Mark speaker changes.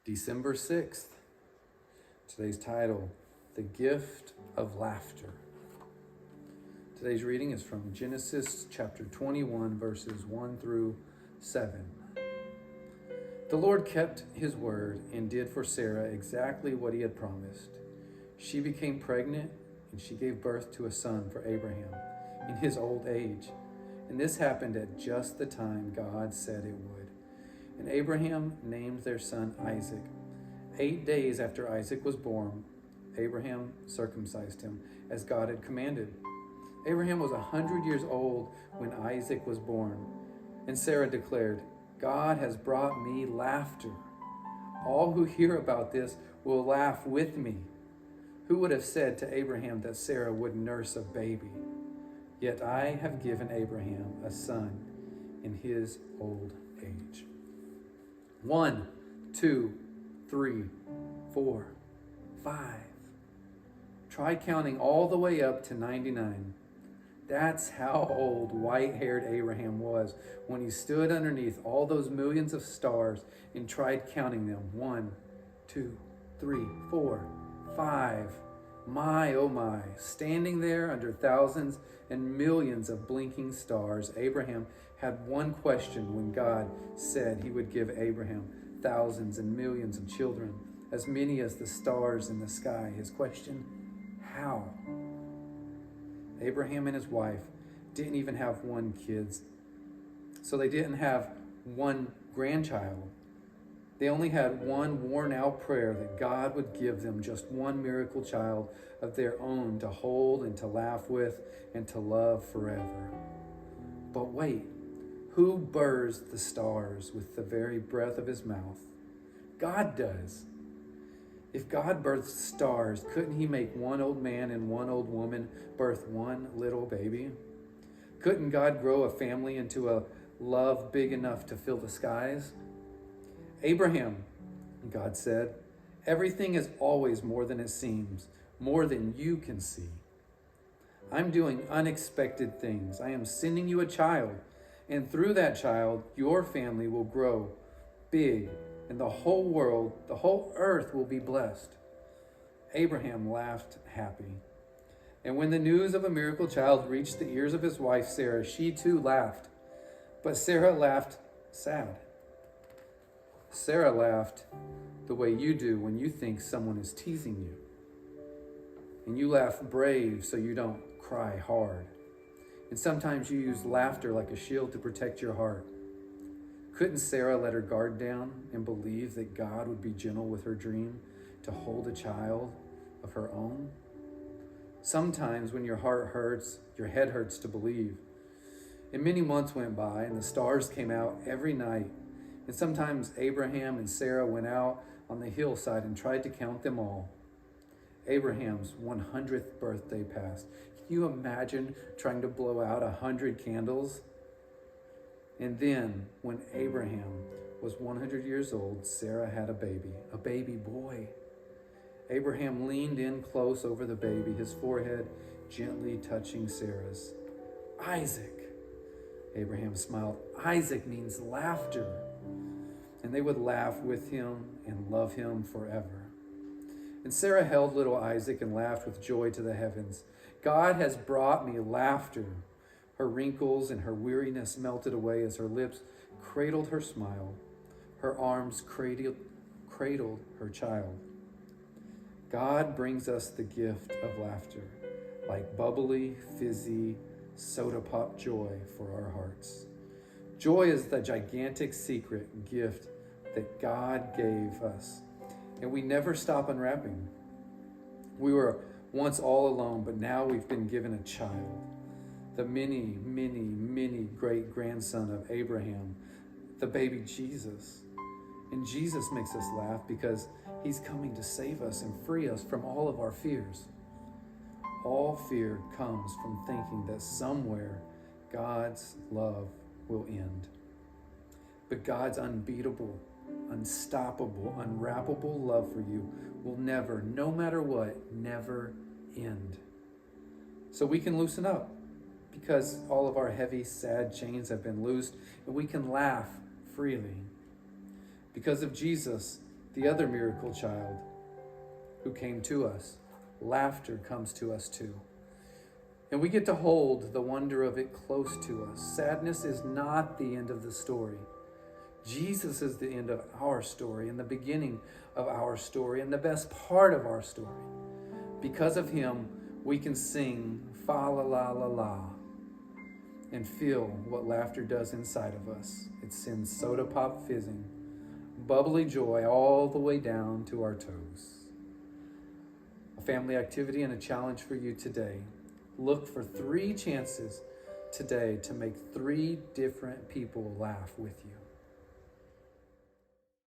Speaker 1: December 6th. Today's title, The Gift of Laughter. Today's reading is from Genesis chapter 21, verses 1 through 7. The Lord kept his word and did for Sarah exactly what he had promised. She became pregnant and she gave birth to a son for Abraham in his old age. And this happened at just the time God said it would. And Abraham named their son Isaac. 8 days after Isaac was born, Abraham circumcised him as God had commanded. Abraham was 100 years old when Isaac was born. And Sarah declared, God has brought me laughter. All who hear about this will laugh with me. Who would have said to Abraham that Sarah would nurse a baby? Yet I have given Abraham a son in his old age. 1, 2, 3, 4, 5. Try counting all the way up to 99. That's how old white-haired Abraham was when he stood underneath all those millions of stars and tried counting them. 1, 2, 3, 4, 5. My, oh my, standing there under thousands and millions of blinking stars, Abraham had one question when God said he would give Abraham thousands and millions of children, as many as the stars in the sky. His question, how? Abraham and his wife didn't even have one kid, so they didn't have one grandchild. They only had one worn-out prayer that God would give them just one miracle child of their own to hold and to laugh with and to love forever. But wait, who burrs the stars with the very breath of his mouth? God does. If God birthed stars, couldn't he make one old man and one old woman birth one little baby? Couldn't God grow a family into a love big enough to fill the skies? Abraham, God said, everything is always more than it seems, more than you can see. I'm doing unexpected things. I am sending you a child, and through that child, your family will grow big, and the whole world, the whole earth will be blessed. Abraham laughed happy. And when the news of a miracle child reached the ears of his wife, Sarah, she too laughed. But Sarah laughed sad. Sarah laughed the way you do when you think someone is teasing you. And you laugh brave so you don't cry hard. And sometimes you use laughter like a shield to protect your heart. Couldn't Sarah let her guard down and believe that God would be gentle with her dream to hold a child of her own? Sometimes when your heart hurts, your head hurts to believe. And many months went by and the stars came out every night. And sometimes Abraham and Sarah went out on the hillside and tried to count them all. Abraham's 100th birthday passed. Can you imagine trying to blow out 100 candles? And then, when Abraham was 100 years old, Sarah had a baby boy. Abraham leaned in close over the baby, his forehead gently touching Sarah's. Isaac, Abraham smiled. Isaac means laughter. And they would laugh with him and love him forever. And Sarah held little Isaac and laughed with joy to the heavens. God has brought me laughter. Her wrinkles and her weariness melted away as her lips cradled her smile. Her arms cradled her child. God brings us the gift of laughter, like bubbly, fizzy, soda pop joy for our hearts. Joy is the gigantic secret gift that God gave us, and we never stop unwrapping. We were once all alone, but now we've been given a child, the many, many, many great-grandson of Abraham, the baby Jesus. And Jesus makes us laugh because he's coming to save us and free us from all of our fears. All fear comes from thinking that somewhere God's love will end. But God's unbeatable, unstoppable, unwrappable love for you will never, no matter what, never end. So we can loosen up because all of our heavy, sad chains have been loosed and we can laugh freely. Because of Jesus, the other miracle child who came to us. Laughter comes to us too. And we get to hold the wonder of it close to us. Sadness is not the end of the story. Jesus is the end of our story and the beginning of our story and the best part of our story. Because of him, we can sing fa la la la la and feel what laughter does inside of us. It sends soda pop fizzing, bubbly joy all the way down to our toes. A family activity and a challenge for you today. Look for 3 chances today to make 3 different people laugh with you.